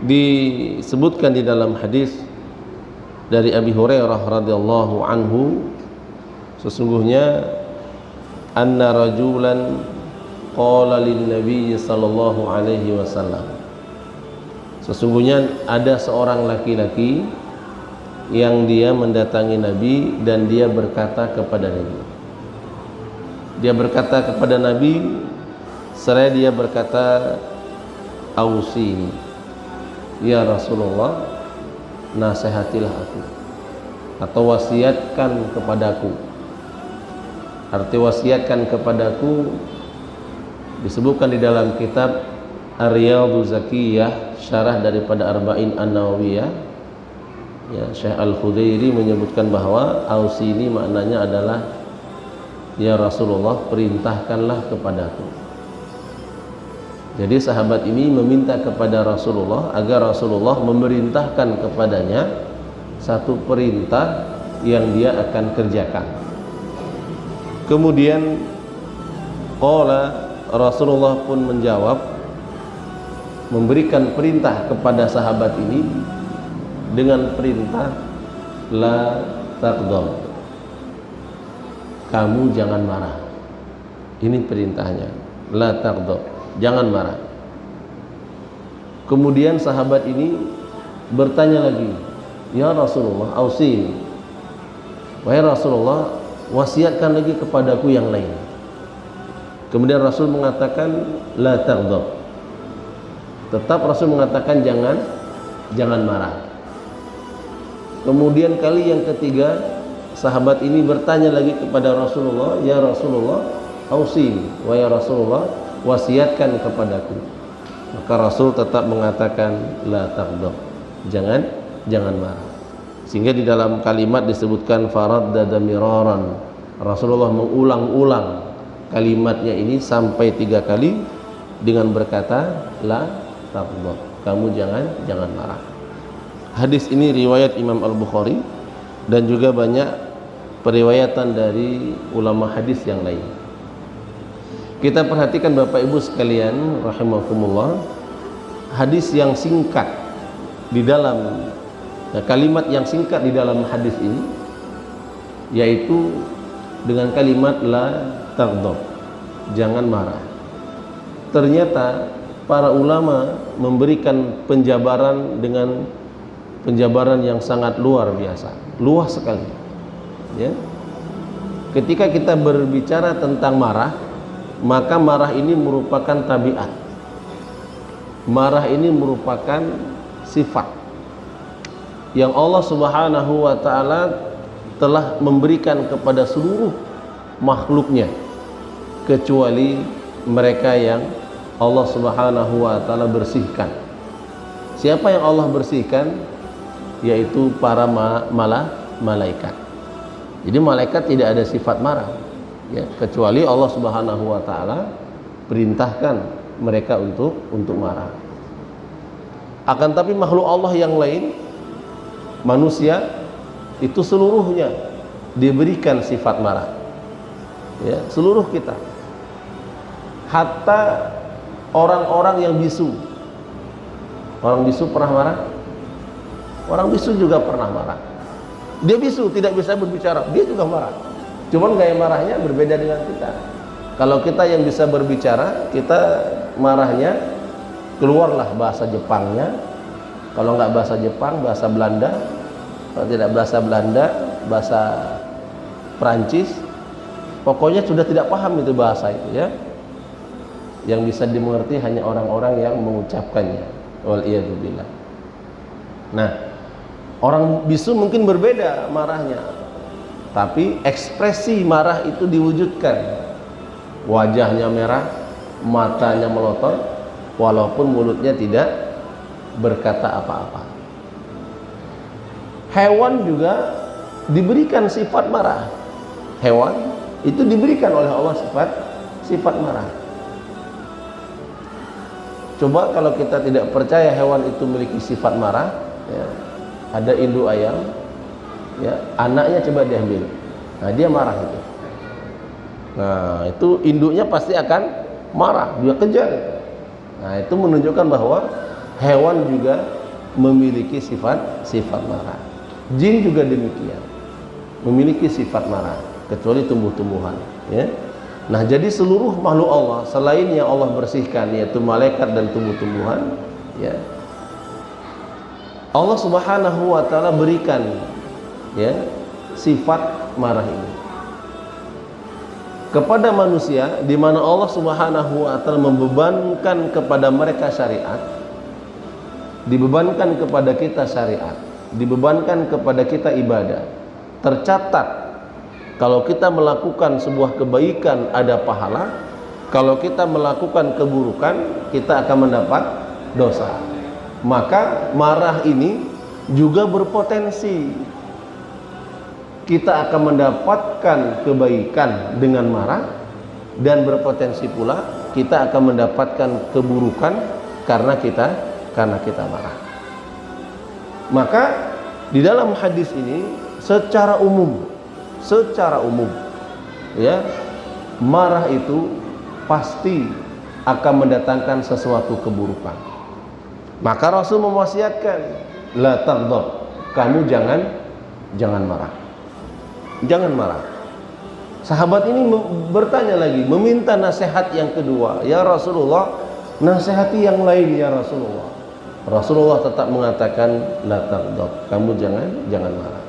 Disebutkan di dalam hadis dari Abi Hurairah radhiyallahu anhu, sesungguhnya anna rajulan qala lin nabiy sallallahu alaihi wasallam, sesungguhnya ada seorang laki-laki yang dia mendatangi Nabi dan dia berkata kepada Nabi. Dia berkata kepada Nabi, seraya dia berkata, "Ausini, ya Rasulullah, nasihatilah aku atau wasiatkan kepadaku." Arti wasiatkan kepadaku disebutkan di dalam kitab Ar-Riyadhuz Zakiyah, syarah daripada Arba'in An-Nawawiyah. Ya, Syekh Al-Khudairi menyebutkan bahwa ausini maknanya adalah, ya Rasulullah, perintahkanlah kepadaku. Jadi sahabat ini meminta kepada Rasulullah agar Rasulullah memerintahkan kepadanya satu perintah yang dia akan kerjakan. Kemudian Rasulullah pun menjawab, memberikan perintah kepada sahabat ini dengan perintah la taghdab, kamu jangan marah. Ini perintahnya, la taghdab, jangan marah. Kemudian sahabat ini bertanya lagi, ya Rasulullah, ausini, wahai Rasulullah, wasiatkan lagi kepadaku yang lain. Kemudian Rasul mengatakan la taghdab, tetap Rasul mengatakan jangan marah. Kemudian kali yang ketiga sahabat ini bertanya lagi kepada Rasulullah, ya Rasulullah, ausini, wa ya Rasulullah, wasiatkan kepadaku. Maka Rasul tetap mengatakan la taghdab, jangan marah. Sehingga di dalam kalimat disebutkan faraddada miraran, Rasulullah mengulang-ulang kalimatnya ini sampai 3 kali dengan berkata la taghdab, kamu jangan marah. Hadis ini riwayat Imam Al-Bukhari dan juga banyak periwayatan dari ulama hadis yang lain. Kita perhatikan Bapak Ibu sekalian rahimakumullah, hadis yang singkat di dalam kalimat yang singkat di dalam hadis ini yaitu dengan kalimat la taghdab, jangan marah. Ternyata para ulama memberikan penjabaran dengan penjabaran yang sangat luar biasa, luas sekali. Ya. Ketika kita berbicara tentang marah, maka marah ini merupakan tabiat. Marah ini merupakan sifat yang Allah Subhanahu wa taala telah memberikan kepada seluruh makhluknya kecuali mereka yang Allah Subhanahu wa taala bersihkan. Siapa yang Allah bersihkan? Yaitu para malaikat. Jadi malaikat tidak ada sifat marah, ya, kecuali Allah Subhanahu wa taala perintahkan mereka untuk marah. Akan tapi makhluk Allah yang lain, manusia, itu seluruhnya diberikan sifat marah. Ya, seluruh kita. Hatta orang-orang yang bisu. Orang bisu pernah marah? Orang bisu juga pernah marah. Dia bisu, tidak bisa berbicara, dia juga marah. Cuman gaya marahnya berbeda dengan kita. Kalau kita yang bisa berbicara, kita marahnya keluarlah bahasa Jepangnya. Kalau nggak bahasa Jepang, bahasa Belanda. Kalau tidak bahasa Belanda, bahasa Perancis. Pokoknya sudah tidak paham itu bahasa itu, ya. Yang bisa dimengerti hanya orang-orang yang mengucapkannya. Waliyadzubillah. Nah, orang bisu mungkin berbeda marahnya, tapi ekspresi marah itu diwujudkan. Wajahnya merah, matanya melotot, walaupun mulutnya tidak berkata apa-apa. Hewan juga diberikan sifat marah. Hewan itu diberikan oleh Allah sifat marah. Coba kalau kita tidak percaya hewan itu memiliki sifat marah, ya, ada induk ayam, ya, anaknya coba diambil, nah dia marah itu. Nah itu induknya pasti akan marah, dia kejar. Nah itu menunjukkan bahwa hewan juga memiliki sifat marah. Jin juga demikian, memiliki sifat marah, kecuali tumbuh-tumbuhan, ya. Nah, jadi seluruh makhluk Allah selain yang Allah bersihkan, yaitu malaikat dan tumbuh-tumbuhan, ya, Allah Subhanahu wa taala berikan, ya, sifat marah ini kepada manusia, di mana Allah Subhanahu wa taala membebankan kepada mereka syariat, dibebankan kepada kita syariat, dibebankan kepada kita ibadah. Tercatat kalau kita melakukan sebuah kebaikan ada pahala, kalau kita melakukan keburukan kita akan mendapat dosa. Maka marah ini juga berpotensi kita akan mendapatkan kebaikan dengan marah, dan berpotensi pula kita akan mendapatkan keburukan karena kita marah. Maka di dalam hadis ini secara umum, ya, marah itu pasti akan mendatangkan sesuatu keburukan. Maka Rasul mewasiatkan, la taghdab, kamu jangan marah. Jangan marah. Sahabat ini bertanya lagi, meminta nasihat yang kedua, ya Rasulullah, nasihati yang lain ya Rasulullah. Rasulullah tetap mengatakan, la taghdab, kamu jangan marah.